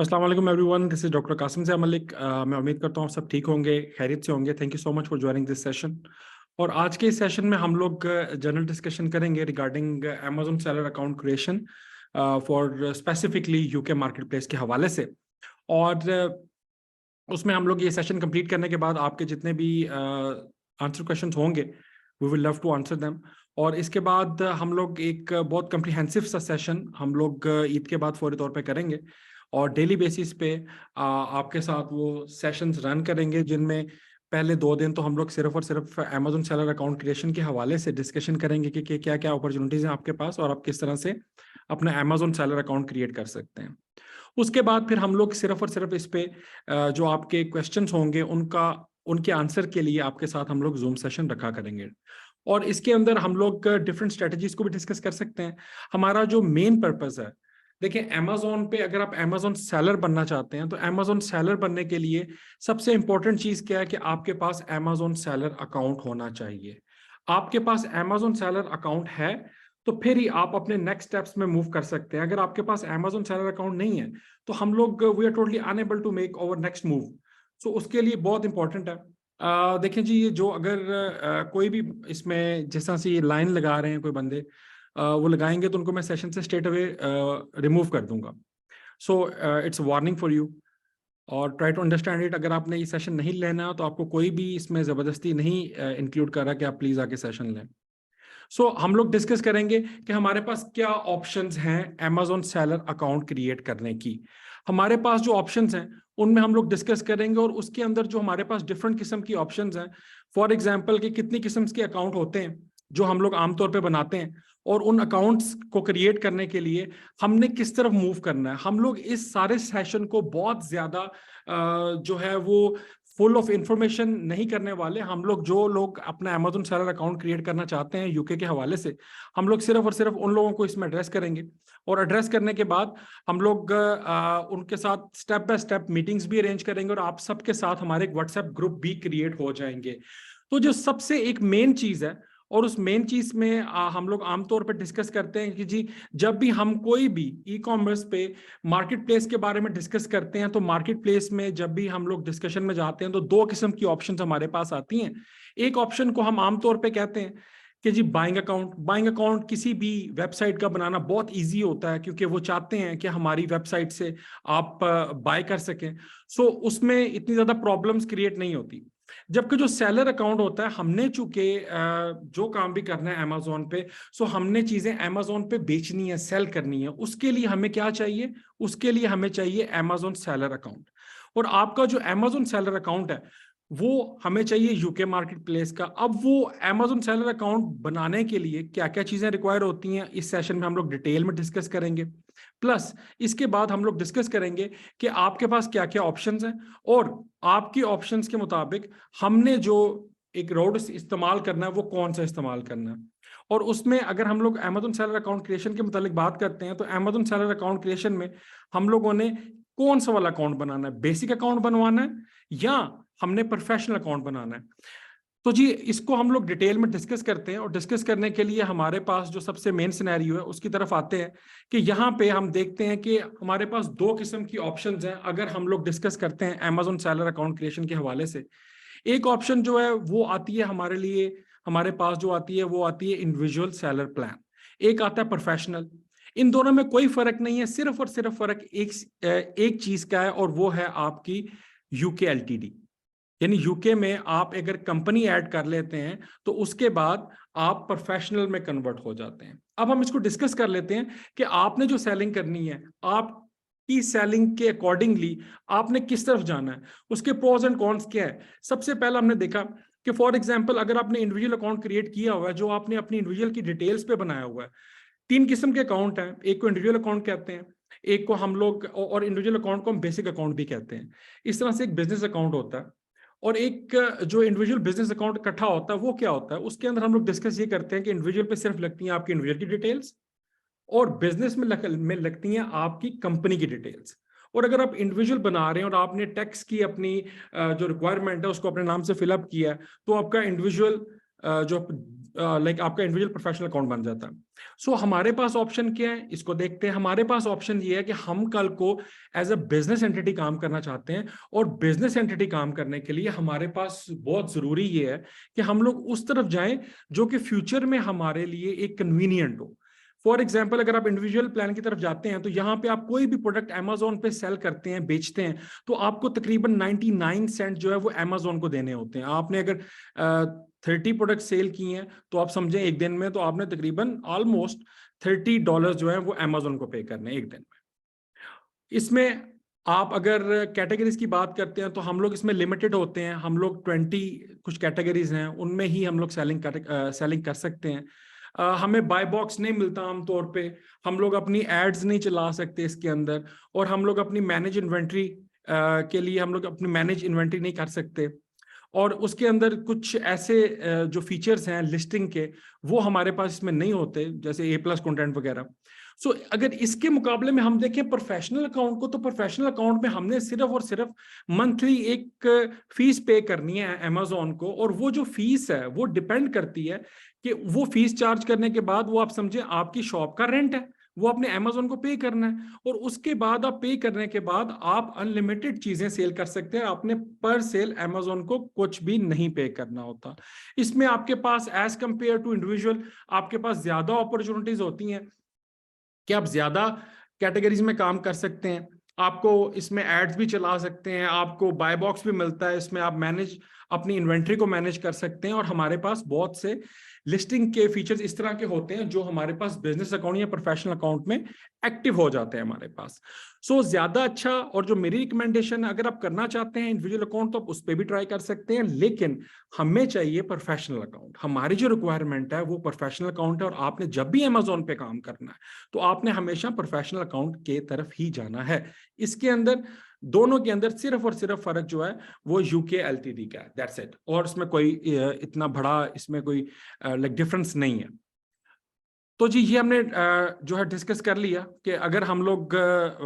अस्सलाम वालेकुम everyone, this is doctor Qasim Zaid Malik. मैं उम्मीद करता हूँ आप सब ठीक होंगे, खैरियत से होंगे। Thank you so much for joining this session. और आज के इस सेशन में हम लोग जनरल डिस्कशन करेंगे regarding Amazon seller account creation for specifically UK market place के हवाले से। और उसमें हम लोग ये सेशन कंप्लीट करने के बाद आपके जितने भी आंसर क्वेश्चंस होंगे we will love to answer them. और इसके बाद हम लोग एक बहुत कम्प्रिहेंसिव सा सेशन हम लोग ईद के बाद फौरी तौर पे करेंगे और डेली बेसिस पे आपके साथ वो सेशंस रन करेंगे, जिनमें पहले 2 दिन तो हम लोग सिर्फ और सिर्फ अमेजोन सेलर अकाउंट क्रिएशन के हवाले से डिस्कशन करेंगे कि क्या क्या अपॉर्चुनिटीज हैं आपके पास और आप किस तरह से अपना अमेजोन सेलर अकाउंट क्रिएट कर सकते हैं। उसके बाद फिर हम लोग सिर्फ और सिर्फ इस पे जो आपके क्वेश्चंस होंगे उनके आंसर के लिए आपके साथ हम लोग जूम सेशन रखा करेंगे। और इसके अंदर हम लोग डिफरेंट स्ट्रेटजीज को भी डिस्कस कर सकते हैं। हमारा जो मेन पर्पस है, देखिए अमेजोन पे अगर आप अमेजोन सेलर बनना चाहते हैं तो अमेजोन सेलर बनने के लिए सबसे इंपॉर्टेंट चीज क्या है कि आपके पास अमेजोन सेलर अकाउंट होना चाहिए। आपके पास अमेजोन सेलर अकाउंट है तो फिर ही आप अपने नेक्स्ट स्टेप्स में मूव कर सकते हैं। अगर आपके पास अमेजोन सेलर अकाउंट नहीं है तो हम लोग we are totally unable to make our next move. So उसके लिए बहुत इंपॉर्टेंट है। देखें जी, ये जो अगर कोई भी इसमें जिस तरह से ये लाइन लगा रहे हैं कोई बंदे वो लगाएंगे तो उनको मैं सेशन से स्ट्रेट अवे रिमूव कर दूंगा। So it's warning for you और ट्राई टू अंडरस्टैंड इट। अगर आपने ये सेशन नहीं लेना तो आपको कोई भी इसमें ज़बरदस्ती नहीं इंक्लूड कर रहा कि आप प्लीज़ आके सेशन लें। सो हम लोग डिस्कस करेंगे कि हमारे पास क्या ऑप्शंस हैं अमेजोन सेलर अकाउंट क्रिएट करने की। हमारे पास जो ऑप्शंस हैं उनमें हम लोग डिस्कस करेंगे और उसके अंदर जो हमारे पास डिफरेंट किस्म की ऑप्शंस हैं, फॉर एग्जांपल कि कितनी किस्म के अकाउंट होते हैं जो हम लोग आमतौर पे बनाते हैं और उन अकाउंट्स को क्रिएट करने के लिए हमने किस तरफ मूव करना है। हम लोग इस सारे सेशन को बहुत ज्यादा जो है वो फुल ऑफ इंफॉर्मेशन नहीं करने वाले। हम लोग जो लोग अपना अमेजोन सेलर अकाउंट क्रिएट करना चाहते हैं यूके के हवाले से, हम लोग सिर्फ और सिर्फ उन लोगों को इसमें एड्रेस करेंगे। और एड्रेस करने के बाद हम लोग उनके साथ स्टेप बाय स्टेप मीटिंग्स भी अरेंज करेंगे और आप सबके साथ हमारे एक व्हाट्सएप ग्रुप भी क्रिएट हो जाएंगे। तो जो सबसे एक मेन चीज है और उस मेन चीज में हम लोग आमतौर पर डिस्कस करते हैं कि जी जब भी हम कोई भी ई कॉमर्स पे मार्केट प्लेस के बारे में डिस्कस करते हैं तो मार्केट प्लेस में जब भी हम लोग डिस्कशन में जाते हैं तो 2 किस्म की ऑप्शंस हमारे पास आती हैं। एक ऑप्शन को हम आमतौर पे कहते हैं कि जी बाइंग अकाउंट। बाइंग अकाउंट किसी भी वेबसाइट का बनाना बहुत इजी होता है क्योंकि वो चाहते हैं कि हमारी वेबसाइट से आप बाय कर सकें। सो उसमें इतनी ज्यादा प्रॉब्लम्स क्रिएट नहीं होती। जबकि जो सेलर अकाउंट होता है, हमने चूंकि जो काम भी करना है अमेजोन पे, सो हमने चीजें अमेजोन पे बेचनी है, सेल करनी है। उसके लिए हमें क्या चाहिए? उसके लिए हमें चाहिए अमेजोन सेलर अकाउंट। और आपका जो अमेजोन सेलर अकाउंट है वो हमें चाहिए यूके मार्केट प्लेस का। अब वो अमेजोन सेलर अकाउंट बनाने के लिए क्या क्या चीजें रिक्वायर होती हैं इस सेशन में हम लोग डिटेल में डिस्कस करेंगे। प्लस इसके बाद हम लोग डिस्कस करेंगे कि आपके पास क्या क्या ऑप्शंस हैं और आपकी ऑप्शंस के मुताबिक हमने जो एक रोड इस्तेमाल करना है वो कौन सा इस्तेमाल करना है। और उसमें अगर हम लोग अमेजोन सेलर अकाउंट क्रिएशन के मुताबिक बात करते हैं तो अमेजोन सेलर अकाउंट क्रिएशन में हम लोगों ने कौन सा वाला अकाउंट बनाना है, बेसिक अकाउंट बनवाना है या हमने प्रोफेशनल अकाउंट बनाना है। तो जी इसको हम लोग डिटेल में डिस्कस करते हैं और डिस्कस करने के लिए हमारे पास जो सबसे मेन सिनेरियो है उसकी तरफ आते हैं कि यहाँ पे हम देखते हैं कि हमारे पास 2 किस्म की ऑप्शंस हैं अगर हम लोग डिस्कस करते हैं अमेजोन सेलर अकाउंट क्रिएशन के हवाले से। एक ऑप्शन जो है वो आती है हमारे लिए, हमारे पास जो आती है वो आती है इंडिविजुअल सेलर प्लान। एक आता है प्रोफेशनल। इन दोनों में कोई फर्क नहीं है, सिर्फ और सिर्फ फर्क एक चीज का है और वो है आपकी यूके एलटीडी। यानी यूके में आप अगर कंपनी ऐड कर लेते हैं तो उसके बाद आप प्रोफेशनल में कन्वर्ट हो जाते हैं। अब हम इसको डिस्कस कर लेते हैं कि आपने जो सेलिंग करनी है, आपकी सेलिंग के अकॉर्डिंगली आपने किस तरफ जाना है, उसके प्रोज एंड कॉन्स क्या है। सबसे पहला हमने देखा कि फॉर एग्जांपल अगर आपने इंडिविजुअल अकाउंट क्रिएट किया हुआ है जो आपने अपनी इंडिविजुअल की डिटेल्स पे बनाया हुआ है। 3 किस्म के अकाउंट हैं, एक को इंडिविजुअल अकाउंट कहते हैं, एक को हम लोग और इंडिविजुअल अकाउंट को हम बेसिक अकाउंट भी कहते हैं। इस तरह से एक बिजनेस अकाउंट होता है और एक जो इंडिविजुअल बिजनेस अकाउंट इकट्ठा होता है वो क्या होता है। उसके अंदर हम लोग डिस्कस ये करते हैं कि इंडिविजुअल पे सिर्फ लगती हैं आपकी इंडिविजुअल की डिटेल्स और बिजनेस में लगती हैं आपकी कंपनी की डिटेल्स। और अगर आप इंडिविजुअल बना रहे हैं और आपने टैक्स की अपनी जो रिक्वायरमेंट है उसको अपने नाम से फिलअप किया है तो आपका इंडिविजुअल जो लाइक आपका इंडिविजुअल प्रोफेशनल अकाउंट बन जाता है। सो हमारे पास ऑप्शन क्या है, इसको देखते हैं। हमारे पास ऑप्शन ये है कि हम कल को एज अ बिजनेस एंटिटी काम करना चाहते हैं, और बिजनेस एंटिटी काम करने के लिए हमारे पास बहुत जरूरी ये है कि हम लोग उस तरफ जाएं जो कि फ्यूचर में हमारे लिए एक कन्वीनियंट हो। फॉर एग्जाम्पल, अगर आप इंडिविजुअल प्लान की तरफ जाते हैं तो यहाँ पे आप कोई भी प्रोडक्ट अमेजोन पे सेल करते हैं, बेचते हैं, तो आपको तकरीबन 99 सेंट जो है वो अमेजोन को देने होते हैं। आपने अगर 30 प्रोडक्ट सेल किए हैं तो आप समझें एक दिन में तो आपने तकरीबन ऑलमोस्ट $30 जो है वो अमेजोन को पे करने एक दिन में। इसमें आप अगर कैटेगरीज की बात करते हैं तो हम लोग इसमें लिमिटेड होते हैं, हम लोग 20 कुछ कैटेगरीज हैं उनमें ही हम लोग सेलिंग कर सकते हैं। हमें बाय बॉक्स नहीं मिलता आमतौर पे, हम लोग अपनी एड्स नहीं चला सकते इसके अंदर, और हम लोग अपनी मैनेज इन्वेंट्री के लिए हम लोग अपनी मैनेज इन्वेंट्री नहीं कर सकते, और उसके अंदर कुछ ऐसे जो फीचर्स हैं लिस्टिंग के वो हमारे पास इसमें नहीं होते, जैसे A+ कंटेंट वगैरह। सो अगर इसके मुकाबले में हम देखें प्रोफेशनल अकाउंट को, तो प्रोफेशनल अकाउंट में हमने सिर्फ और सिर्फ मंथली एक फीस पे करनी है अमेजोन को, और वो जो फीस है वो डिपेंड करती है कि वो फीस चार्ज करने के बाद वो आप समझे आपकी शॉप का रेंट है, वो अपने अमेजोन को पे करना है, और उसके बाद आप पे करने के बाद आप अनलिमिटेड चीजें सेल कर सकते हैं। आपने पर सेल अमेजोन को कुछ भी नहीं पे करना होता। इसमें आपके पास एज कंपेयर टू इंडिविजुअल आपके पास ज्यादा अपॉर्चुनिटीज होती हैं कि आप ज्यादा कैटेगरीज में काम कर सकते हैं, आपको इसमें एड्स भी चला सकते हैं, आपको बाय बॉक्स भी मिलता है, इसमें आप मैनेज अपनी इन्वेंट्री को मैनेज कर सकते हैं, और हमारे पास बहुत से लिस्टिंग के फीचर्स इस तरह के होते हैं जो हमारे पास बिजनेस अकाउंट या प्रोफेशनल अकाउंट में एक्टिव हो जाते हैं हमारे पास। सो ज्यादा अच्छा, और जो मेरी रिकमेंडेशन है, अगर आप करना चाहते हैं इंडिविजुअल अकाउंट तो आप उस पर भी ट्राई कर सकते हैं, लेकिन हमें चाहिए प्रोफेशनल अकाउंट। हमारी जो रिक्वायरमेंट है वो प्रोफेशनल अकाउंट है, और आपने जब भी अमेजोन पे काम करना है तो आपने हमेशा प्रोफेशनल अकाउंट के तरफ ही जाना है। इसके अंदर दोनों के अंदर सिर्फ और सिर्फ फर्क जो है वो यूके एलटीडी का है, दैट्स इट, और इसमें कोई इतना बड़ा इसमें कोई लाइक डिफरेंस नहीं है। तो जी ये हमने जो है डिस्कस कर लिया कि अगर हम लोग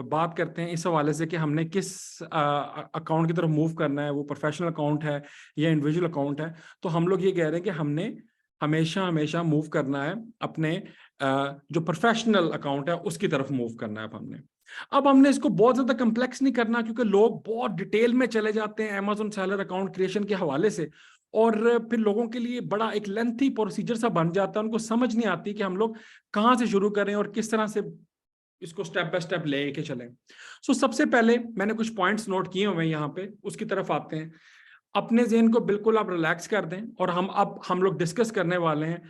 बात करते हैं इस हवाले से कि हमने किस अकाउंट की तरफ मूव करना है, वो प्रोफेशनल अकाउंट है या इंडिविजुअल अकाउंट है, तो हम लोग ये कह रहे हैं कि हमने हमेशा हमेशा मूव करना है अपने जो प्रोफेशनल अकाउंट है उसकी तरफ मूव करना है। अब हमने इसको बहुत ज्यादा कम्प्लेक्स नहीं करना, क्योंकि लोग बहुत डिटेल में चले जाते हैं अमेजोन सेलर अकाउंट क्रिएशन के हवाले से, और फिर लोगों के लिए बड़ा एक लेंथी प्रोसीजर सा बन जाता है, उनको समझ नहीं आती कि हम लोग कहाँ से शुरू करें और किस तरह से इसको स्टेप बाय स्टेप लेके चलें। सो सबसे पहले मैंने कुछ पॉइंट्स नोट किए हुए हैं यहाँ पे, उसकी तरफ आते हैं। अपने ज़हन को बिल्कुल आप रिलैक्स कर दें, और हम लोग डिस्कस करने वाले हैं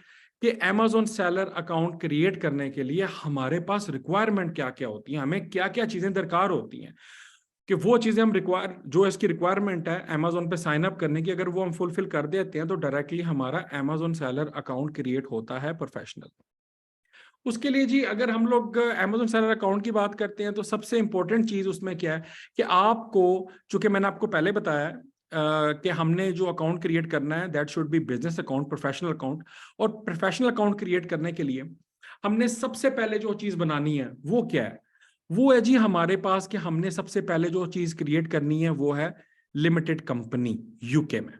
कि अमेजोन सेलर अकाउंट क्रिएट करने के लिए हमारे पास रिक्वायरमेंट क्या क्या होती है, हमें क्या क्या चीज़ें दरकार होती हैं, कि वो चीजें हम जो इसकी रिक्वायरमेंट है अमेजोन पे साइन अप करने की, अगर वो हम फुलफिल कर देते हैं तो डायरेक्टली हमारा अमेजोन सेलर अकाउंट क्रिएट होता है प्रोफेशनल। उसके लिए जी अगर हम लोग अमेजोन सेलर अकाउंट की बात करते हैं तो सबसे इंपॉर्टेंट चीज उसमें क्या है कि आपको, चूंकि मैंने आपको पहले बताया कि हमने जो अकाउंट क्रिएट करना है that should be business account, professional account. और प्रोफेशनल अकाउंट क्रिएट करने के लिए हमने सबसे पहले जो चीज बनानी है वो क्या है, वो है जी हमारे पास कि हमने सबसे पहले जो चीज क्रिएट करनी है वो है लिमिटेड कंपनी यूके में।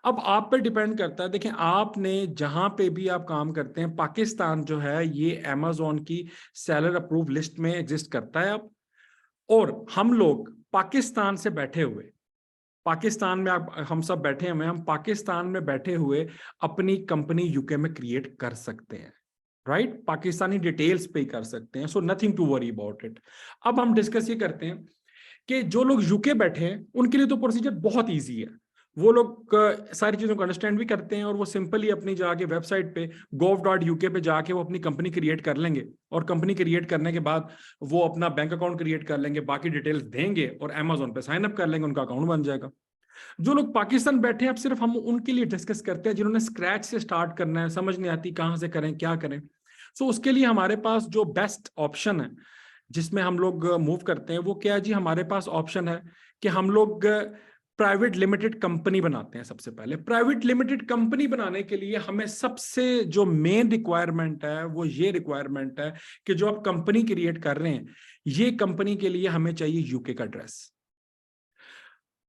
अब आप पे डिपेंड करता है, देखें आपने जहां पे भी आप काम करते हैं, पाकिस्तान जो है ये अमेजोन की सेलर अप्रूव लिस्ट में एग्जिस्ट करता है अब, और हम लोग पाकिस्तान से बैठे हुए, पाकिस्तान में हम सब बैठे हुए, हम पाकिस्तान में बैठे हुए अपनी कंपनी यूके में क्रिएट कर सकते हैं, राइट? पाकिस्तानी डिटेल्स पे कर सकते हैं, so nothing to worry about it. अब हम डिस्कस ये करते हैं कि जो लोग यूके बैठे हैं उनके लिए तो प्रोसीजर बहुत ईजी है, वो लोग सारी चीजों को अंडरस्टैंड भी करते हैं, और वो सिंपली अपनी जाके वेबसाइट पे gov.uk पे जाके वो अपनी कंपनी क्रिएट कर लेंगे, और कंपनी क्रिएट करने के बाद वो अपना बैंक अकाउंट क्रिएट कर लेंगे, बाकी डिटेल्स देंगे और अमेजोन पे साइन अप कर लेंगे, उनका अकाउंट बन जाएगा। जो लोग पाकिस्तान बैठे हैं अब सिर्फ हम उनके लिए डिस्कस करते हैं जिन्होंने स्क्रैच से स्टार्ट करना है, समझ नहीं आती कहाँ से करें क्या करें। सो उसके लिए हमारे पास जो बेस्ट ऑप्शन है जिसमें हम लोग मूव करते हैं वो क्या है जी, हमारे पास ऑप्शन है कि हम लोग प्राइवेट लिमिटेड कंपनी बनाते हैं। सबसे पहले प्राइवेट लिमिटेड कंपनी बनाने के लिए हमें सबसे जो मेन रिक्वायरमेंट है वो ये रिक्वायरमेंट है कि जो आप कंपनी क्रिएट कर रहे हैं ये कंपनी के लिए हमें चाहिए यूके का एड्रेस।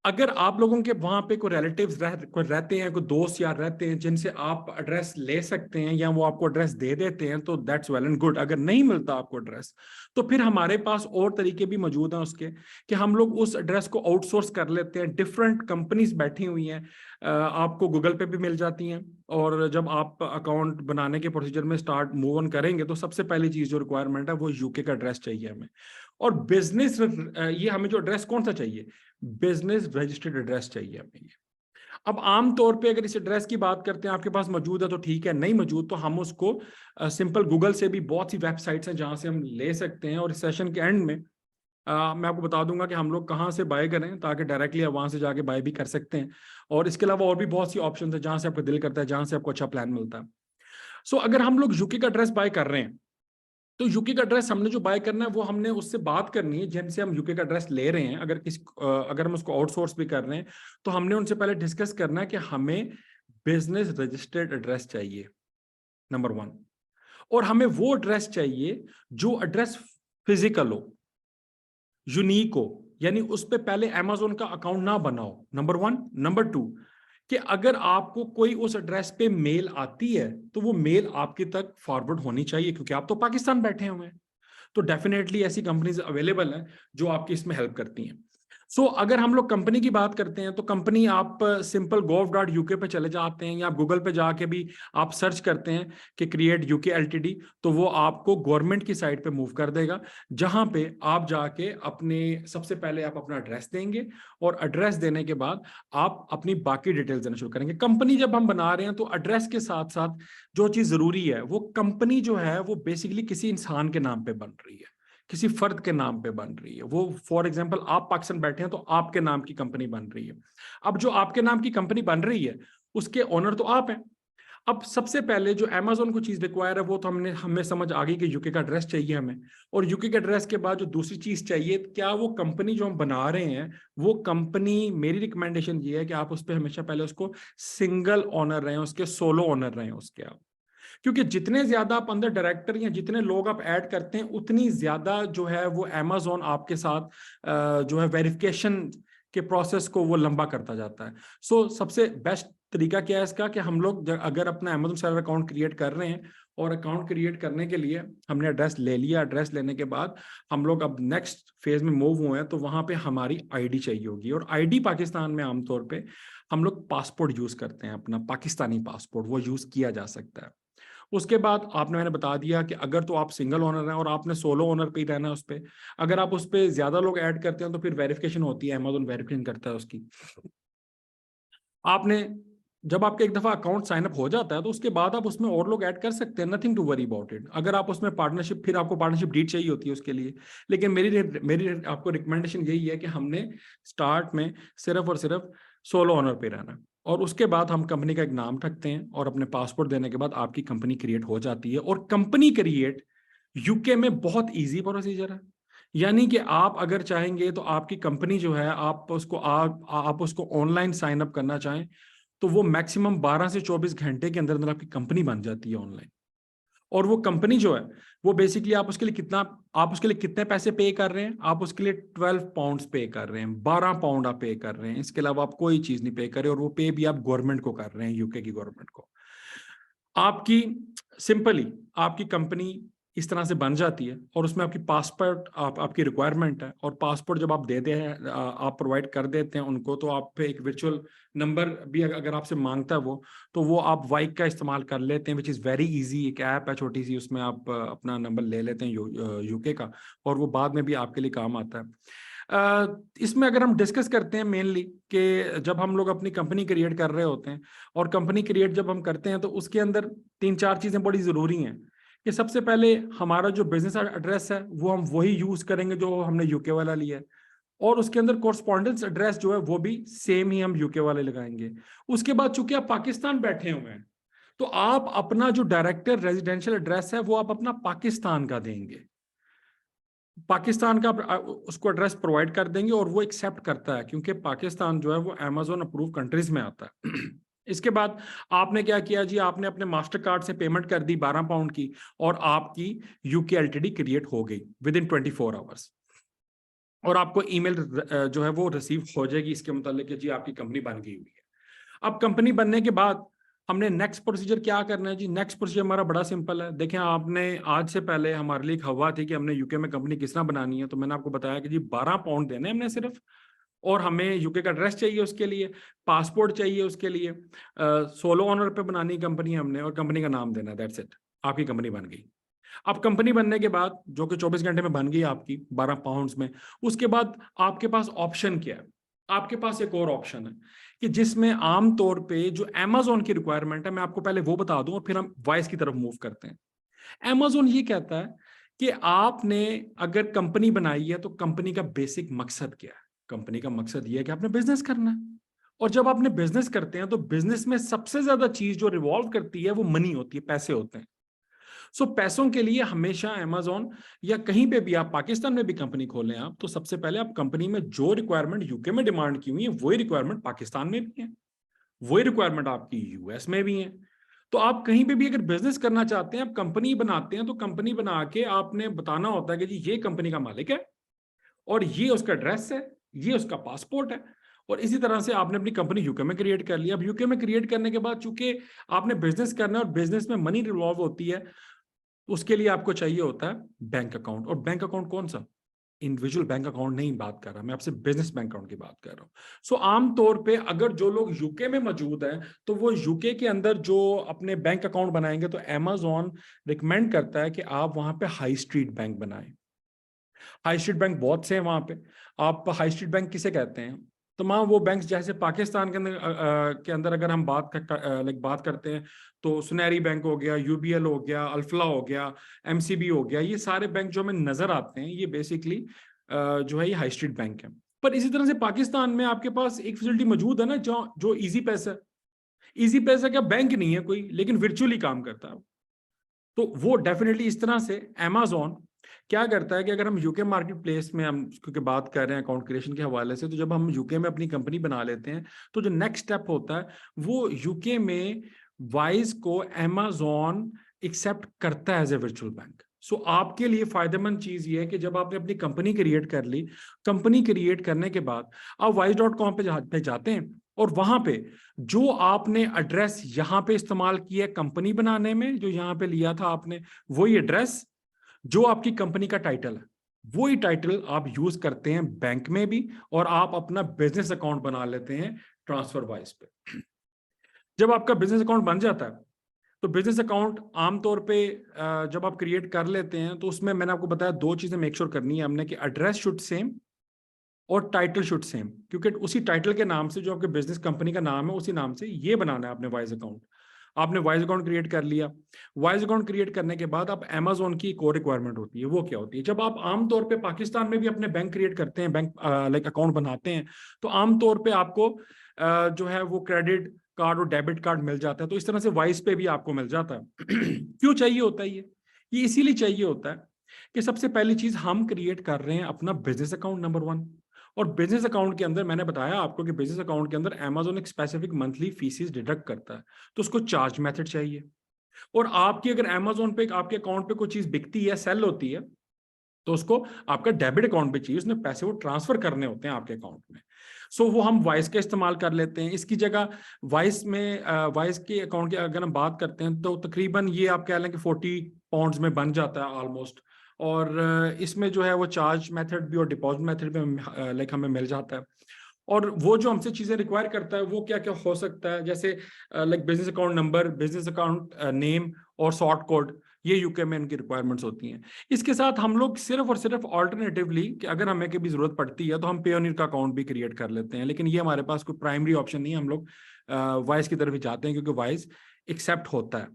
अगर आप लोगों के वहां पे कोई रिलेटिव्स कोई रहते हैं, कोई दोस्त यार रहते हैं जिनसे आप एड्रेस ले सकते हैं या वो आपको एड्रेस दे देते हैं, तो दैट्स वेल एंड गुड। अगर नहीं मिलता आपको एड्रेस, तो फिर हमारे पास और तरीके भी मौजूद हैं उसके, कि हम लोग उस एड्रेस को आउटसोर्स कर लेते हैं। डिफरेंट कंपनीज बैठी हुई हैं, आपको गूगल पे भी मिल जाती हैं। और जब आप अकाउंट बनाने के प्रोसीजर में स्टार्ट मूव ऑन करेंगे, तो सबसे पहली चीज जो रिक्वायरमेंट है वो यूके का एड्रेस चाहिए हमें। और बिजनेस, ये हमें जो एड्रेस कौन सा चाहिए, बिजनेस रजिस्टर्ड एड्रेस चाहिए हमें ये। अब आमतौर पे अगर इस एड्रेस की बात करते हैं, आपके पास मौजूद है तो ठीक है, नहीं मौजूद तो हम उसको सिंपल गूगल से भी बहुत सी वेबसाइट्स हैं जहां से हम ले सकते हैं। और इस सेशन के एंड में मैं आपको बता दूंगा कि हम लोग कहाँ से बाय करें, ताकि डायरेक्टली आप वहां से जाके बाय भी कर सकते हैं। और इसके अलावा और भी बहुत सी ऑप्शन है जहां से आपको दिल करता है, जहां से आपको अच्छा प्लान मिलता है। सो अगर हम लोग यूके का एड्रेस बाय कर रहे हैं, तो यूके का एड्रेस हमने जो बाय करना है वो हमने उससे बात करनी है जिनसे हम यूके का एड्रेस ले रहे हैं। अगर हम उसको आउटसोर्स भी कर रहे हैं, तो हमने उनसे पहले डिस्कस करना है कि हमें बिजनेस रजिस्टर्ड एड्रेस चाहिए, नंबर 1। और हमें वो एड्रेस चाहिए जो एड्रेस फिजिकल हो, यूनिक हो, यानी उस पे पहले अमेजोन का अकाउंट ना बनाओ, नंबर 1। नंबर 2, कि अगर आपको कोई उस एड्रेस पे मेल आती है, तो वो मेल आपके तक फॉरवर्ड होनी चाहिए, क्योंकि आप तो पाकिस्तान बैठे हुए हैं। तो डेफिनेटली ऐसी कंपनीज अवेलेबल हैं जो आपकी इसमें हेल्प करती हैं। सो अगर हम लोग कंपनी की बात करते हैं, तो कंपनी आप सिंपल gov.uk पे चले जाते हैं, या आप गूगल पे जाके भी आप सर्च करते हैं कि क्रिएट यूके एलटीडी, तो वो आपको गवर्नमेंट की साइट पे मूव कर देगा, जहां पे आप जाके अपने सबसे पहले आप अपना एड्रेस देंगे, और एड्रेस देने के बाद आप अपनी बाकी डिटेल्स देना शुरू करेंगे। कंपनी जब हम बना रहे हैं, तो एड्रेस के साथ साथ जो चीज जरूरी है, वो कंपनी जो है वो बेसिकली किसी इंसान के नाम पे बन रही है, किसी फर्द के नाम पे बन रही है। वो फॉर एग्जांपल आप पाकिस्तान बैठे हैं, तो आपके नाम की कंपनी बन रही है। अब जो आपके नाम की कंपनी बन रही है, उसके ओनर तो आप हैं। अब सबसे पहले जो अमेजोन को चीज रिक्वायर है, वो तो हमें समझ आ गई कि यूके का एड्रेस चाहिए हमें। और यूके के एड्रेस के बाद जो दूसरी चीज चाहिए, क्या वो कंपनी जो हम बना रहे हैं, वो कंपनी, मेरी रिकमेंडेशन ये है कि आप उस पर हमेशा पहले उसको सिंगल ओनर रहे, उसके सोलो ओनर रहे उसके आप। क्योंकि जितने ज्यादा आप अंदर डायरेक्टर या जितने लोग आप ऐड करते हैं, उतनी ज्यादा जो है वो अमेजोन आपके साथ जो है वेरिफिकेशन के प्रोसेस को वो लंबा करता जाता है। सो सबसे बेस्ट तरीका क्या है इसका, कि हम लोग अगर अपना अमेजोन सेलर अकाउंट क्रिएट कर रहे हैं, और अकाउंट क्रिएट करने के लिए हमने एड्रेस ले लिया, एड्रेस लेने के बाद हम लोग अब नेक्स्ट फेज में मूव हुए हैं, तो वहां पे हमारी आईडी चाहिए होगी। और आईडी पाकिस्तान में आमतौर पे हम लोग पासपोर्ट यूज करते हैं, अपना पाकिस्तानी पासपोर्ट वो यूज किया जा सकता है। उसके बाद मैंने बता दिया कि अगर तो आप सिंगल ओनर हैं और आपने सोलो ओनर पे ही रहना है उस पर। अगर आप उस पर ज्यादा लोग ऐड करते हैं, तो फिर वेरिफिकेशन होती है, अमेजोन वेरिफिकेशन करता है उसकी। आपने जब आपका एक दफा अकाउंट साइन अप हो जाता है, तो उसके बाद आप उसमें और लोग ऐड कर सकते हैं, nothing to worry about it. अगर आप उसमें पार्टनरशिप, फिर आपको पार्टनरशिप डीड चाहिए होती है उसके लिए। लेकिन मेरी आपको रिकमेंडेशन यही है कि हमने स्टार्ट में सिर्फ और सिर्फ सोलो ओनर पे रहना है। और उसके बाद हम कंपनी का एक नाम रखते हैं, और अपने पासपोर्ट देने के बाद आपकी कंपनी क्रिएट हो जाती है। और कंपनी क्रिएट यूके में बहुत ईजी प्रोसीजर है। यानी कि आप अगर चाहेंगे, तो आपकी कंपनी जो है, आप उसको ऑनलाइन साइन अप करना चाहें, तो वो मैक्सिमम 12 से 24 घंटे के अंदर अंदर आपकी कंपनी बन जाती है ऑनलाइन। और वो कंपनी जो है, वो बेसिकली आप उसके लिए कितने पैसे पे कर रहे हैं, आप उसके लिए 12 पाउंड्स पे कर रहे हैं, 12 पाउंड आप पे कर रहे हैं। इसके अलावा आप कोई चीज नहीं पे कर रहे, और वो पे भी आप गवर्नमेंट को कर रहे हैं, यूके की गवर्नमेंट को। आपकी सिंपली आपकी कंपनी इस तरह से बन जाती है, और उसमें आपकी पासपोर्ट आपकी रिक्वायरमेंट है। और पासपोर्ट जब आप देते हैं, आप प्रोवाइड कर देते हैं उनको, तो आप पे एक वर्चुअल नंबर भी अगर आपसे मांगता है तो वो आप वाइक का इस्तेमाल कर लेते हैं, विच इज़ वेरी इजी। एक ऐप है छोटी सी, उसमें आप अपना नंबर ले लेते हैं यूके का, और वो बाद में भी आपके लिए काम आता है। इसमें अगर हम डिस्कस करते हैं मेनली, कि जब हम लोग अपनी कंपनी क्रिएट कर रहे होते हैं, और कंपनी क्रिएट जब हम करते हैं, तो उसके अंदर 3-4 चीजें बड़ी जरूरी हैं। कि सबसे पहले हमारा जो बिजनेस एड्रेस है, वो हम वही यूज करेंगे जो हमने यूके वाला लिया है। और उसके अंदर कॉरस्पॉन्डेंस एड्रेस जो है, वो भी सेम ही हम यूके वाले लगाएंगे। उसके बाद चूंकि आप पाकिस्तान बैठे हुए हैं, तो आप अपना जो डायरेक्टर रेजिडेंशियल एड्रेस है, वो आप अपना पाकिस्तान का देंगे, पाकिस्तान का उसको एड्रेस प्रोवाइड कर देंगे, और वो एक्सेप्ट करता है, क्योंकि पाकिस्तान जो है वो अमेजोन अप्रूव कंट्रीज में आता है। इसके बाद आपने क्या किया जी, आपने अपने मास्टर कार्ड से पेमेंट कर दी 12 पाउंड की, और आपकी यूके एलटीडी क्रिएट हो गई विद इन 24 आवर्स। और आपको ईमेल जो है वो रिसीव हो जाएगी इसके मुतालिक कि जी आपकी कंपनी बन गई हुई है। अब कंपनी बनने के बाद हमने नेक्स्ट प्रोसीजर क्या करना है जी। नेक्स्ट प्रोसीजर हमारा बड़ा सिंपल है। देखें, आपने आज से पहले हमारे लिए एक हवा थी कि हमने यूके में कंपनी किस तरह बनानी है, तो मैंने आपको बताया कि जी 12 पाउंड देने हमने सिर्फ, और हमें यूके का एड्रेस चाहिए उसके लिए, पासपोर्ट चाहिए उसके लिए, सोलो ओनर पे बनानी कंपनी हमने, और कंपनी का नाम देना, दैट्स इट, आपकी कंपनी बन गई। अब कंपनी बनने के बाद, जो कि 24 घंटे में बन गई आपकी 12 पाउंड्स में, उसके बाद आपके पास ऑप्शन क्या है? आपके पास एक और ऑप्शन है कि जिसमें आम तौर पे जो अमेजोन की रिक्वायरमेंट है, मैं आपको पहले वो बता दूं और फिर हम वॉइस की तरफ मूव करते हैं। अमेजोन ये कहता है कि आपने अगर कंपनी बनाई है तो कंपनी का बेसिक मकसद क्या है? कंपनी का मकसद ये है कि आपने बिजनेस करना है, और जब आपने बिजनेस करते हैं तो बिजनेस में सबसे ज्यादा चीज जो रिवॉल्व करती है वो मनी होती है, पैसे होते हैं। सो पैसों के लिए हमेशा अमेजोन या कहीं पे भी, आप पाकिस्तान में भी कंपनी खोलें आप, तो सबसे पहले आप कंपनी में जो रिक्वायरमेंट यूके में डिमांड की हुई है वही रिक्वायरमेंट पाकिस्तान में भी है, वही रिक्वायरमेंट आपकी यूएस में भी है। तो आप कहीं पे भी अगर बिजनेस करना चाहते हैं, आप कंपनी बनाते हैं, तो कंपनी बना के आपने बताना होता है कि जी ये कंपनी का मालिक है, और ये उसका एड्रेस है, ये उसका पासपोर्ट है। और इसी तरह से आपने अपनी कंपनी यूके में क्रिएट कर लिया। अब यूके में क्रिएट करने के बाद चूंकि आपने बिजनेस करना है और बिजनेस में मनी रिवॉल्व होती है, उसके लिए आपको चाहिए होता है बैंक अकाउंट। और बैंक अकाउंट कौन सा? इंडिविजुअल बैंक अकाउंट नहीं बात कर रहा मैं आपसे, बिजनेस बैंक अकाउंट की बात कर रहा हूं। सो आमतौर पे अगर जो लोग यूके में मौजूद हैं तो वो यूके के अंदर जो अपने बैंक अकाउंट बनाएंगे, तो अमेजोन रिकमेंड करता है कि आप वहां पे हाई स्ट्रीट बैंक बनाएं। हाई स्ट्रीट बैंक बहुत से हैं वहां पे। आप हाई स्ट्रीट बैंक किसे कहते हैं? तमाम वो बैंक, जैसे पाकिस्तान के अंदर अगर हम बात करते हैं, तो सुनहरी बैंक हो गया, यूबीएल हो गया, अल्फला हो गया, एमसीबी हो गया, ये सारे बैंक जो हमें नजर आते हैं, ये बेसिकली जो है ये हाई स्ट्रीट बैंक है। पर इसी तरह से पाकिस्तान में आपके पास एक फैसिलिटी मौजूद है ना, जो इजी पैसा। इजी पैसा क्या बैंक नहीं है कोई, लेकिन वर्चुअली काम करता है। तो वो डेफिनेटली इस तरह से अमेजोन क्या करता है कि अगर हम यूके मार्केट प्लेस में, हम क्योंकि बात कर रहे हैं अकाउंट क्रिएशन के हवाले से, तो जब हम यूके में अपनी कंपनी बना लेते हैं, तो जो नेक्स्ट स्टेप होता है वो यूके में वाइज को अमेजोन एक्सेप्ट करता है एज ए वर्चुअल बैंक। सो आपके लिए फायदेमंद चीज ये है कि जब आपने अपनी कंपनी क्रिएट कर ली, कंपनी क्रिएट करने के बाद आप wise.com पे जाते हैं, और वहां पे जो आपने एड्रेस यहां पे इस्तेमाल किया कंपनी बनाने में, जो यहां पे लिया था आपने, वही एड्रेस, जो आपकी कंपनी का टाइटल है, वही टाइटल आप यूज करते हैं बैंक में भी, और आप अपना बिजनेस अकाउंट बना लेते हैं ट्रांसफर वाइज पे। जब आपका बिजनेस अकाउंट बन जाता है, तो बिजनेस अकाउंट आमतौर पे जब आप क्रिएट कर लेते हैं, तो उसमें मैंने आपको बताया दो चीजें मेक श्योर करनी है हमने, कि एड्रेस शुड सेम और टाइटल शुड सेम, क्योंकि उसी टाइटल के नाम से, जो आपके बिजनेस कंपनी का नाम है, उसी नाम से ये बनाना है आपने वाइज अकाउंट। आपने वाइज अकाउंट क्रिएट कर लिया। वाइज अकाउंट क्रिएट करने के बाद आप अमेजोन की एक और रिक्वायरमेंट होती है, वो क्या होती है? जब आप आमतौर पे पाकिस्तान में भी अपने बैंक क्रिएट करते हैं, बैंक लाइक अकाउंट बनाते हैं, तो आमतौर पे आपको जो है वो क्रेडिट कार्ड और डेबिट कार्ड मिल जाता है। तो इस तरह से वाइज पे भी आपको मिल जाता है। क्यों चाहिए होता है ये इसीलिए चाहिए होता है कि सबसे पहली चीज, हम क्रिएट कर रहे हैं अपना बिजनेस अकाउंट नंबर 1। और बिजनेस अकाउंट के अंदर मैंने बताया आपको कि बिजनेस अकाउंट के अंदर अमेजोन एक स्पेसिफिक मंथली फीसिस डिडक्ट करता है, तो उसको चार्ज मेथड चाहिए। और आपकी अगर अमेजोन पे आपके अकाउंट पे कोई चीज बिकती है, सेल होती है, तो उसको आपका डेबिट अकाउंट पे चाहिए, उसने पैसे वो ट्रांसफर करने होते हैं आपके अकाउंट में। सो वो हम वाइस का इस्तेमाल कर लेते हैं। इसकी जगह वाइस में, वाइस के अकाउंट की अगर हम बात करते हैं, तो तकरीबन ये आप कह लें कि 40 पाउंड्स में बन जाता है ऑलमोस्ट। और इसमें जो है वो चार्ज मेथड भी और डिपॉजिट मेथड भी लाइक हमें मिल जाता है। और वो जो हमसे चीजें रिक्वायर करता है वो क्या क्या हो सकता है, जैसे like business account number, business account name और सॉर्ट कोड, ये यूके में इनकी रिक्वायरमेंट्स होती हैं। इसके साथ हम लोग सिर्फ और सिर्फ ऑल्टरनेटिवली कि अगर हमें कभी जरूरत पड़ती है तो हम पेयोनियर का अकाउंट भी क्रिएट कर लेते हैं, लेकिन ये हमारे पास कोई प्राइमरी ऑप्शन नहीं है। हम लोग वाइस की तरफ ही जाते हैं क्योंकि वाइस एक्सेप्ट होता है।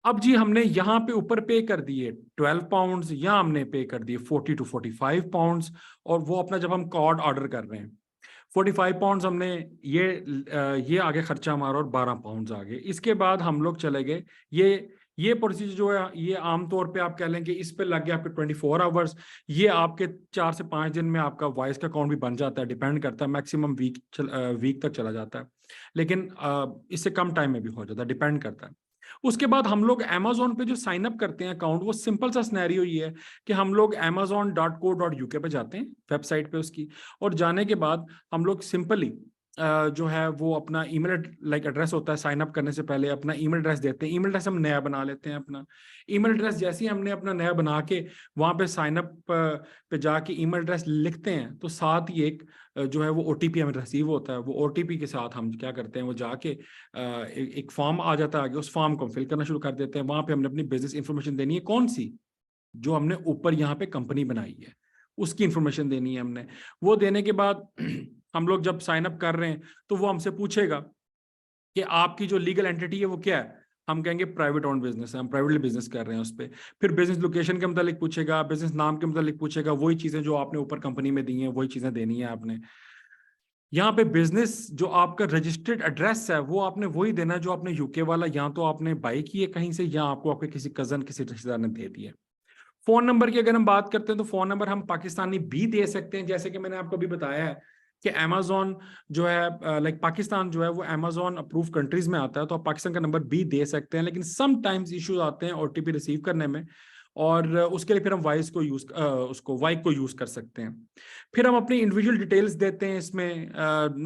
अब जी हमने यहाँ पे ऊपर पे कर दिए 12 पाउंड्स, यहाँ हमने पे कर दिए 40 to 45 पाउंड्स। और वो अपना जब हम कॉर्ड ऑर्डर कर रहे हैं, 45 पाउंड्स हमने ये आगे खर्चा हमारा, और 12 पाउंड्स आगे। इसके बाद हम लोग चले गए, ये प्रोसीजर जो है ये आमतौर पे आप कह लें कि इस पे लग गया आपके 24 आवर्स। ये आपके 4 से 5 दिन में आपका वॉइस का अकाउंट भी बन जाता है, डिपेंड करता है, मैक्सिमम वीक तक चला जाता है, लेकिन इससे कम टाइम में भी हो जाता है, डिपेंड करता है। उसके बाद हम लोग Amazon पे जो साइन अप करते हैं अकाउंट, वो सिंपल सा सिनेरियो ये है कि हम लोग amazon.co.uk पे जाते हैं, वेबसाइट पे उसकी, और जाने के बाद हम लोग सिंपली जो है वो अपना ईमेल लाइक एड्रेस होता है, साइन अप करने से पहले अपना ईमेल एड्रेस देते हैं। ईमेल एड्रेस हम नया बना लेते हैं अपना। ईमेल एड्रेस जैसे ही हमने अपना नया बना के वहां पे साइन अप पे जाके ईमेल एड्रेस लिखते हैं, तो साथ ही एक जो है वो ओटीपी हमें रिसीव होता है। वो ओटीपी के साथ हम क्या करते हैं, वो जाके एक फॉर्म आ जाता है आगे, उस फॉर्म को फिल करना शुरू कर देते हैं। वहां पे हमने अपनी बिजनेस इंफॉर्मेशन देनी है, कौन सी, जो हमने ऊपर यहाँ पे कंपनी बनाई है उसकी इंफॉर्मेशन देनी है हमने। वो देने के बाद हम लोग जब साइन अप कर रहे हैं तो वो हमसे पूछेगा कि आपकी जो लीगल एंटिटी है वो क्या है। हम कहेंगे प्राइवेट ओन बिजनेस है, हम प्राइवेटली बिजनेस कर रहे हैं उस पर। फिर बिजनेस लोकेशन के मतलब पूछेगा, बिजनेस नाम के मतलब पूछेगा, वही चीजें जो आपने ऊपर कंपनी में दी हैं वही चीजें देनी है आपने। यहाँ पे बिजनेस जो आपका रजिस्टर्ड एड्रेस है वो आपने वही देना है जो आपने यूके वाला, या तो आपने बाई की है कहीं से, या आपको आपके किसी कजन किसी रिश्तेदार ने दे दिया। फोन नंबर की अगर हम बात करते हैं तो फोन नंबर हम पाकिस्तानी भी दे सकते हैं, जैसे कि मैंने आपको अभी बताया है कि अमेजोन जो है लाइक पाकिस्तान जो है वो अमेजोन अप्रूव कंट्रीज में आता है, तो आप पाकिस्तान का नंबर भी दे सकते हैं। लेकिन सम टाइम्स इश्यूज आते हैं ओटीपी रिसीव करने में, और उसके लिए फिर हम वाइस को यूज उसको वाइक को यूज कर सकते हैं। फिर हम अपनी इंडिविजुअल डिटेल्स देते हैं इसमें,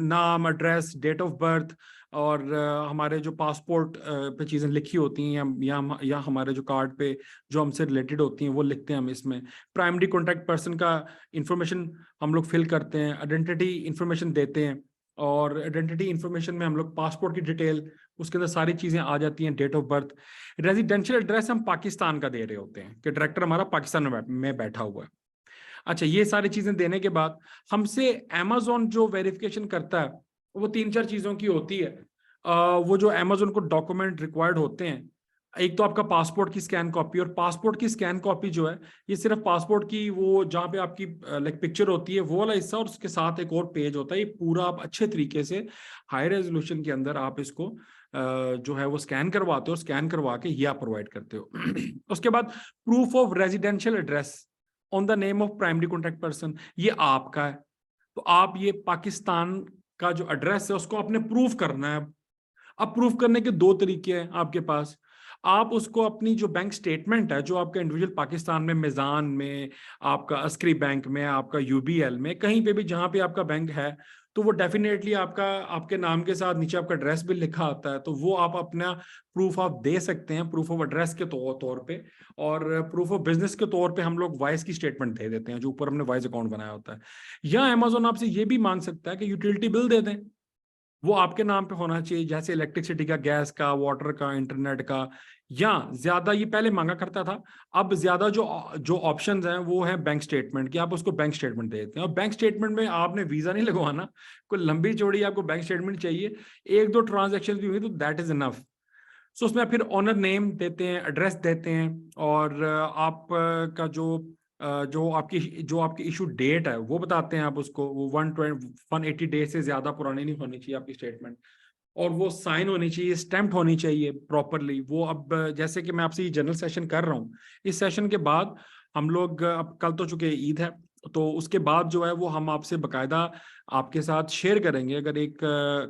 नाम, एड्रेस, डेट ऑफ बर्थ, और हमारे जो पासपोर्ट पे चीज़ें लिखी होती हैं, या हमारे जो कार्ड पे जो हमसे रिलेटेड होती हैं वो लिखते हैं हम इसमें। प्राइमरी कॉन्टैक्ट पर्सन का इंफॉर्मेशन हम लोग फिल करते हैं, आइडेंटिटी इंफॉर्मेशन देते हैं, और आइडेंटिटी इंफॉर्मेशन में हम लोग पासपोर्ट की डिटेल, उसके अंदर सारी चीज़ें आ जाती हैं, date of birth. Residential address हम पाकिस्तान का दे रहे होते हैं कि डायरेक्टर हमारा पाकिस्तान में बैठा हुआ है। अच्छा, ये सारी चीजें देने के बाद हमसे अमेजोन जो वेरिफिकेशन करता है वो 3-4 चीजों की होती है। वो जो अमेजोन को डॉक्यूमेंट रिक्वायर्ड होते हैं, एक तो आपका पासपोर्ट की स्कैन कॉपी, और पासपोर्ट की स्कैन कॉपी जो है ये सिर्फ पासपोर्ट की वो जहाँ पे आपकी लाइक पिक्चर होती है वो वाला हिस्सा, और उसके साथ एक और पेज होता है। ये पूरा आप अच्छे तरीके से हाई रेजोल्यूशन के अंदर आप इसको जो है वो स्कैन करवाते हो, स्कैन करवा के ये आप प्रोवाइड करते हो। उसके बाद proof of residential address on the name of primary contact person, ये आपका है, तो आप ये पाकिस्तान का जो एड्रेस है उसको आपने प्रूफ करना है। अब प्रूफ करने के दो तरीके हैं आपके पास। आप उसको अपनी जो बैंक स्टेटमेंट है जो आपका इंडिविजुअल पाकिस्तान में, मिजान में, आपका अस्करी बैंक में, आपका यूबीएल में, कहीं पे भी जहां पे आपका बैंक है, तो वो डेफिनेटली आपका आपके नाम के साथ नीचे आपका एड्रेस भी लिखा आता है, तो वो आप अपना प्रूफ आप दे सकते हैं, प्रूफ ऑफ एड्रेस के तौर पे। और प्रूफ ऑफ बिजनेस के तौर पे हम लोग वाइस की स्टेटमेंट दे देते हैं जो ऊपर हमने वाइस अकाउंट बनाया होता है। या अमेजोन आपसे ये भी मांग सकता है कि यूटिलिटी बिल दे दें, वो आपके नाम पे होना चाहिए, जैसे इलेक्ट्रिसिटी का, गैस का, वाटर का, इंटरनेट का। या ज्यादा ये पहले मांगा करता था, अब ज्यादा जो जो ऑप्शंस हैं वो है बैंक स्टेटमेंट की, आप उसको बैंक स्टेटमेंट दे देते हैं। और बैंक स्टेटमेंट में आपने वीजा नहीं लगवाना, कोई लंबी चौड़ी आपको बैंक स्टेटमेंट चाहिए, 1-2 ट्रांजेक्शन भी हुई तो दैट इज इनफ। सो उसमें फिर ऑनर नेम देते हैं, एड्रेस देते हैं, और आप का जो आपकी इशू डेट है वो बताते हैं आप उसको। वो 180 डेज से ज्यादा पुरानी नहीं होनी चाहिए आपकी स्टेटमेंट, और वो साइन होनी चाहिए, स्टैम्प्ड होनी चाहिए प्रॉपरली वो। अब जैसे कि मैं आपसे ये जनरल सेशन कर रहा हूँ, इस सेशन के बाद हम लोग, अब कल तो चूंकि ईद है, तो उसके बाद जो है वो हम आपसे बकायदा आपके साथ शेयर करेंगे। अगर एक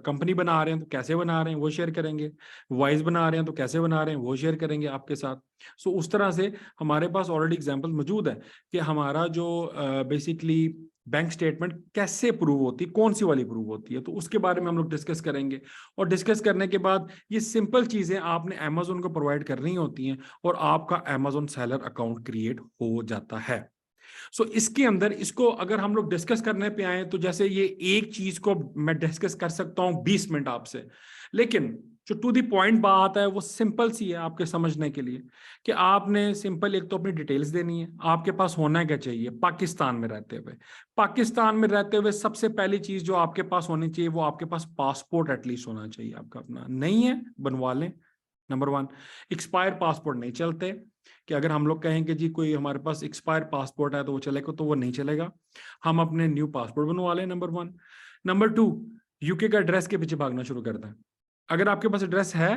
कंपनी बना रहे हैं तो कैसे बना रहे हैं वो शेयर करेंगे, वाइज बना रहे हैं तो कैसे बना रहे हैं वो शेयर करेंगे आपके साथ। सो उस तरह से हमारे पास ऑलरेडी एग्जांपल मौजूद है कि हमारा जो बेसिकली बैंक स्टेटमेंट कैसे प्रूव होती है, कौन सी वाली प्रूव होती है, तो उसके बारे में हम लोग डिस्कस करेंगे। और डिस्कस करने के बाद ये सिंपल चीजें आपने अमेजोन को प्रोवाइड करनी होती हैं, और आपका अमेजोन सेलर अकाउंट क्रिएट हो जाता है। सो इसके अंदर इसको अगर हम लोग डिस्कस करने पे आए तो जैसे ये एक चीज को मैं डिस्कस कर सकता हूं 20 मिनट आपसे, लेकिन जो टू दी पॉइंट बात है वो सिंपल सी है आपके समझने के लिए, कि आपने सिंपल एक तो अपनी डिटेल्स देनी है। आपके पास होना क्या चाहिए, पाकिस्तान में रहते हुए, पाकिस्तान में रहते हुए सबसे पहली चीज जो आपके पास होनी चाहिए वो आपके पास पासपोर्ट एटलीस्ट होना चाहिए आपका अपना। नहीं है, बनवा लें, नंबर 1। एक्सपायर पासपोर्ट नहीं चलते, कि अगर हम लोग कहें कि जी कोई हमारे पास एक्सपायर पासपोर्ट है तो वो चलेगा, तो वो नहीं चलेगा। हम अपने न्यू पासपोर्ट बनवा लें, नंबर 1। नंबर 2, यूके का एड्रेस के पीछे भागना शुरू कर दें। अगर आपके पास एड्रेस है,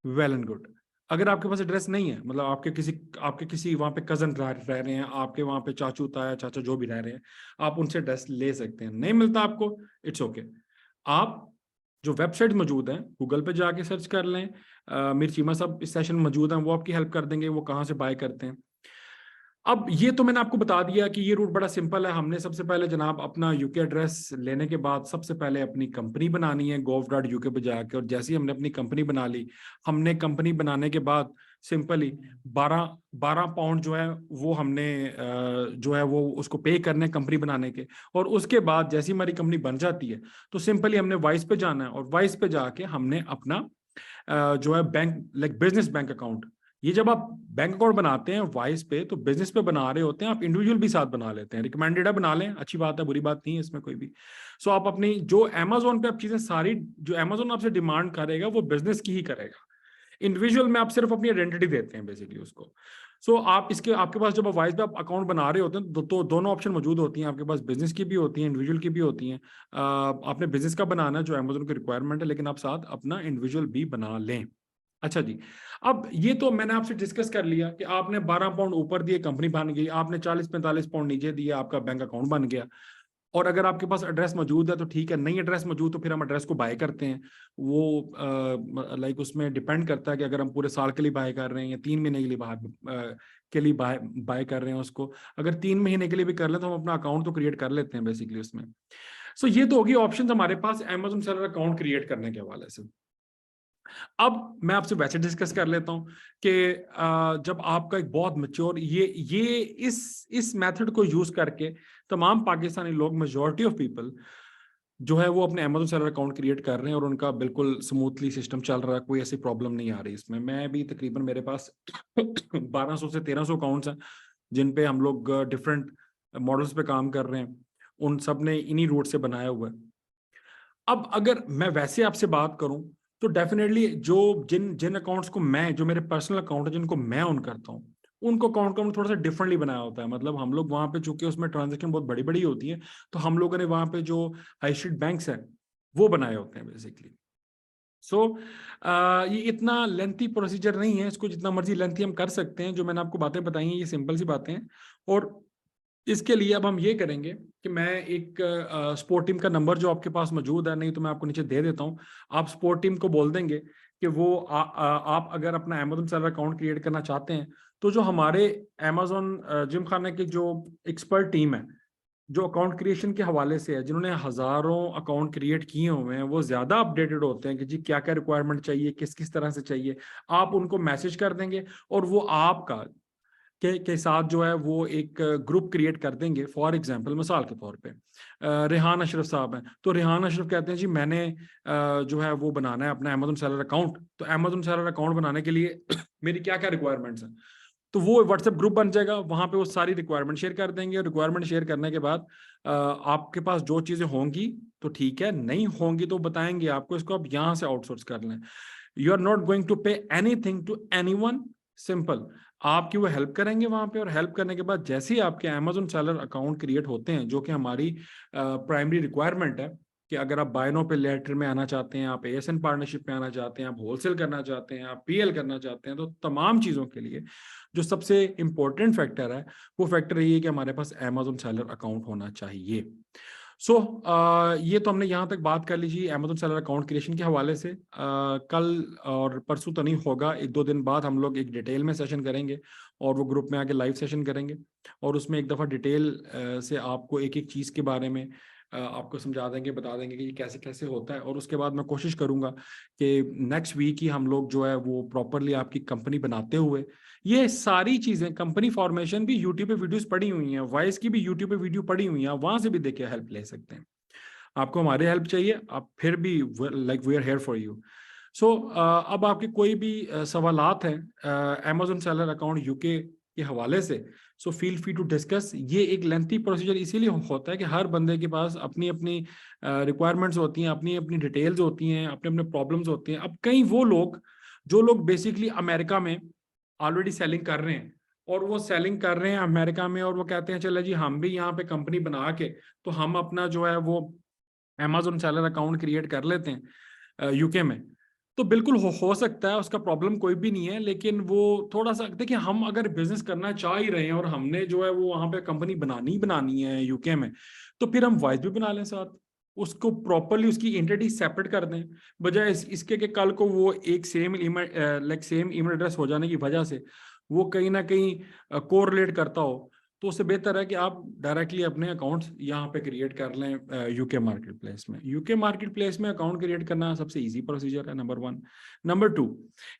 वेल एंड गुड। अगर आपके पास एड्रेस नहीं है, मतलब आपके किसी वहां पे कजन रह रहे हैं, आपके वहां पे चाचू, ताया, चाचा जो भी रह रहे हैं, आप उनसे एड्रेस ले सकते हैं। नहीं मिलता आपको, इट्स ओके। आप जो वेबसाइट मौजूद हैं गूगल पे जाके सर्च कर लें। मीर चीमा साहब इस सेशन में मौजूद हैं, वो आपकी हेल्प कर देंगे वो कहाँ से बाय करते हैं। अब ये तो मैंने आपको बता दिया कि ये रूट बड़ा सिंपल है। हमने सबसे पहले जनाब अपना यूके एड्रेस लेने के बाद सबसे पहले अपनी कंपनी बनानी है gov.uk पे जाके, और जैसे ही हमने अपनी कंपनी बना ली, हमने कंपनी बनाने के बाद सिंपली 12 पाउंड जो है वो हमने जो है वो उसको पे करने कंपनी बनाने के। और उसके बाद जैसी हमारी कंपनी बन जाती है तो सिंपली हमने वाइस पे जाना है, और वाइस पे जाके हमने अपना जो है bank like business bank account, ये जब आप बैंक अकाउंट बनाते हैं वाइस पे तो बिजनेस पे बना रहे होते हैं, आप इंडिविजुअल भी साथ बना लेते हैं, रिकमेंडेड है बना लें, अच्छी बात है, बुरी बात नहीं है इसमें कोई भी। सो आप अपनी जो अमेजोन पे आप चीजें सारी जो अमेजोन आपसे डिमांड करेगा वो बिजनेस की ही करेगा। इंडिविजुअल में आप सिर्फ अपनी आइडेंटिटी देते हैं बेसिकली उसको। सो आप इसके आपके पास जब वाइस पे आप अकाउंट बना रहे होते हैं तो दोनों ऑप्शन मौजूद होती हैं आपके पास, बिजनेस की भी होती हैं इंडिविजुअल की भी होती हैं। आपने बिजनेस का बनाना है जो अमेजोन की रिक्वायरमेंट है, लेकिन आप साथ अपना इंडिविजुअल भी बना लें। अच्छा जी, अब ये तो मैंने आपसे डिस्कस कर लिया कि आपने 12 पाउंड ऊपर दिए कंपनी बन गई, आपने 40-45 पाउंड नीचे दिए आपका बैंक अकाउंट बन गया। और अगर आपके पास एड्रेस मौजूद है तो ठीक है, नहीं एड्रेस मौजूद तो फिर हम एड्रेस को बाय करते हैं। वो लाइक उसमें डिपेंड करता है कि अगर हम पूरे साल के लिए बाय कर रहे हैं या 3 महीने के लिए बाहर के लिए बाय कर रहे हैं उसको। अगर 3 महीने के लिए भी कर लें तो हम अपना अकाउंट तो क्रिएट कर लेते हैं बेसिकली उसमें। सो ये तो होगी ऑप्शन हमारे पास अमेजोन सेलर अकाउंट क्रिएट करने के हवाले से। अब मैं आपसे वैसे डिस्कस कर लेता हूं कि जब आपका एक बहुत मैच्योर ये इस मेथड को यूज करके तमाम पाकिस्तानी लोग, मेजॉरिटी ऑफ पीपल जो है वो अपने अमेजोन सेलर अकाउंट क्रिएट कर रहे हैं और उनका बिल्कुल स्मूथली सिस्टम चल रहा है, कोई ऐसी प्रॉब्लम नहीं आ रही इसमें। मैं भी तकरीबन मेरे पास 1200 से 1300 अकाउंट्स हैं जिन पे हम लोग डिफरेंट मॉडल्स पे काम कर रहे हैं, उन सब ने इन्हीं रूट से बनाया हुआ है। अब अगर मैं वैसे आपसे बात करूं तो डेफिनेटली जो जिन जिन अकाउंट्स को मैं, जो मेरे पर्सनल अकाउंट है जिनको मैं ऑन करता हूं, उनको अकाउंट को थोड़ा सा डिफरेंटली बनाया होता है। मतलब हम लोग वहां पे चूंकि उसमें ट्रांजेक्शन बहुत बड़ी बड़ी होती है तो हम लोगों ने वहां पे जो हाई स्ट्रीट बैंक्स हैं वो बनाए होते हैं बेसिकली। सो ये इतना लेंथी प्रोसीजर नहीं है, इसको जितना मर्जी लेंथी हम कर सकते हैं। जो मैंने आपको बातें बताई हैं ये सिंपल सी बातें हैं। और इसके लिए अब हम ये करेंगे कि मैं एक स्पोर्ट टीम का नंबर जो आपके पास मौजूद है, नहीं तो मैं आपको नीचे दे देता हूं, आप स्पोर्ट टीम को बोल देंगे कि वो आप अगर अपना अमेजोन सेलर अकाउंट क्रिएट करना चाहते हैं तो जो हमारे अमेजोन जिम खाना की जो एक्सपर्ट टीम है जो अकाउंट क्रिएशन के हवाले से है, जिन्होंने हजारों अकाउंट क्रिएट किए हुए हैं, वो ज्यादा अपडेटेड होते हैं कि जी क्या क्या रिक्वायरमेंट चाहिए, किस किस तरह से चाहिए। आप उनको मैसेज कर देंगे और वो आपका के साथ जो है वो एक ग्रुप क्रिएट कर देंगे। फॉर एग्जांपल मिसाल के तौर पे रेहान अशरफ साहब हैं, तो रेहान अशरफ कहते हैं जी मैंने जो है वो बनाना है अपना अमेजोन सेलर अकाउंट, तो अमेजोन सेलर अकाउंट बनाने के लिए मेरी क्या क्या रिक्वायरमेंट्स हैं, तो वो व्हाट्सएप ग्रुप बन जाएगा, वहां पे वो सारी रिक्वायरमेंट शेयर कर देंगे। रिक्वायरमेंट शेयर करने के बाद आपके पास जो चीजें होंगी तो ठीक है, नहीं होंगी तो बताएंगे आपको, इसको आप यहां से आउटसोर्स कर लें। You are not going to pay anything to anyone, simple. आपकी वो हेल्प करेंगे वहां पे, और हेल्प करने के बाद जैसे ही आपके अमेजोन सेलर अकाउंट क्रिएट होते हैं, जो कि हमारी प्राइमरी रिक्वायरमेंट है कि अगर आप बाय नो पे लेटर में आना चाहते हैं, आप एएसएन पार्टनरशिप में आना चाहते हैं, आप होलसेल करना चाहते हैं, आप पीएल करना चाहते हैं, तो तमाम चीजों के लिए जो सबसे इंपॉर्टेंट फैक्टर है वो फैक्टर ये है कि हमारे पास अमेजोन सेलर अकाउंट होना चाहिए। सो ये तो हमने यहाँ तक बात कर लीजिए अमेजोन सेलर अकाउंट क्रिएशन के हवाले से। कल और परसों तो नहीं होगा, 1-2 दिन बाद हम लोग एक डिटेल में सेशन करेंगे और वो ग्रुप में आके लाइव सेशन करेंगे, और उसमें एक दफ़ा डिटेल से आपको एक एक चीज़ के बारे में आपको समझा देंगे, बता देंगे कि ये कैसे कैसे होता है। और उसके बाद मैं कोशिश करूंगा कि नेक्स्ट वीक ही हम लोग जो है वो प्रॉपरली आपकी कंपनी बनाते हुए, ये सारी चीजें कंपनी फॉर्मेशन भी यूट्यूब पे वीडियोस पड़ी हुई हैं, वॉइस की भी यूट्यूब पे वीडियो पड़ी हुई हैं, आप वहां से भी देख के हेल्प ले सकते हैं। आपको हमारी हेल्प चाहिए, आप फिर भी like we are here for you. So अब आपके कोई भी सवालात हैं अमेजोन सेलर अकाउंट यूके के हवाले से, so feel free to discuss. ये एक लेंथी प्रोसीजर इसीलिए होता है कि हर बंदे के पास अपनी अपनी रिक्वायरमेंट्स होती हैं, अपनी अपनी डिटेल्स होती हैं, अपने अपने प्रॉब्लम्स होती हैं। अब कई वो लोग जो लोग बेसिकली अमेरिका में ऑलरेडी सेलिंग कर रहे हैं, और वो सेलिंग कर रहे हैं अमेरिका में, और वो कहते हैं चले जी हम भी यहाँ पे कंपनी बना के तो हम अपना जो है वो अमेजोन सेलर अकाउंट क्रिएट कर लेते हैं यूके में, तो बिल्कुल हो सकता है, उसका प्रॉब्लम कोई भी नहीं है। लेकिन वो थोड़ा सा देखिए, हम अगर बिजनेस करना चाह ही रहे हैं और हमने जो है वो वहां पे कंपनी बनानी है यूके में, तो फिर हम वाइस भी बना लें साथ। उसको प्रॉपरली उसकी एंटिटी सेपरेट कर दें, बजाय इसके कि कल को वो एक सेम ईमेल एड्रेस हो जाने की वजह से वो कहीं ना कहीं कोरिलेट करता हो। तो उससे बेहतर है कि आप डायरेक्टली अपने अकाउंट्स यहाँ पे क्रिएट कर लें यूके मार्केट प्लेस में। यूके मार्केट प्लेस में अकाउंट क्रिएट करना सबसे इजी प्रोसीजर है, नंबर 1। नंबर 2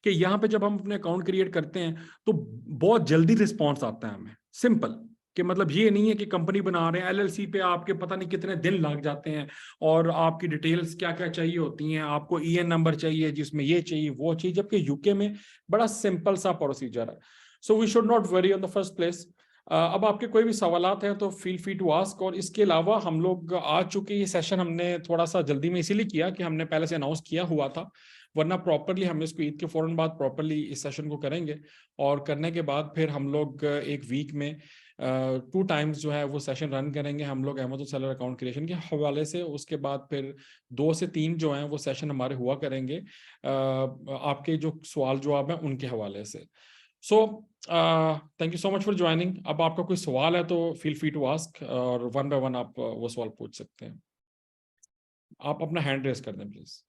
कि यहाँ पे जब हम अपने अकाउंट क्रिएट करते हैं तो बहुत जल्दी रिस्पॉन्स आता है हमें। सिंपल कि मतलब ये नहीं है कि कंपनी बना रहे हैं, एलएलसी पे आपके पता नहीं कितने दिन लग जाते हैं और आपकी डिटेल्स क्या क्या चाहिए होती हैं, आपको ईएन नंबर चाहिए जिसमें ये चाहिए वो चाहिए, जबकि यूके में बड़ा सिंपल सा प्रोसीजर है। So we should not worry on the first place. अब आपके कोई भी सवालात हैं तो फील फ्री टू आस्क। और इसके अलावा हम लोग आज चूंकि ये सेशन हमने थोड़ा सा जल्दी में इसीलिए किया कि हमने पहले से अनाउंस किया हुआ था, वरना प्रॉपरली हम इसको ईद के फौरन बाद प्रॉपरली इस सेशन को करेंगे। और करने के बाद फिर हम लोग एक वीक में 2 टाइम्स जो है वो सेशन रन करेंगे हम लोग अमेज़न सेलर अकाउंट क्रिएशन के हवाले से। उसके बाद फिर 2 से 3 जो हैं वो सेशन हमारे हुआ करेंगे आपके जो सवाल जवाब हैं उनके हवाले से। So thank you so much for joining. अब आपका कोई सवाल है तो फील फ्री टू आस्क और वन बाय वन आप वो सवाल पूछ सकते हैं। आप अपना हैंड रेस कर दें प्लीज।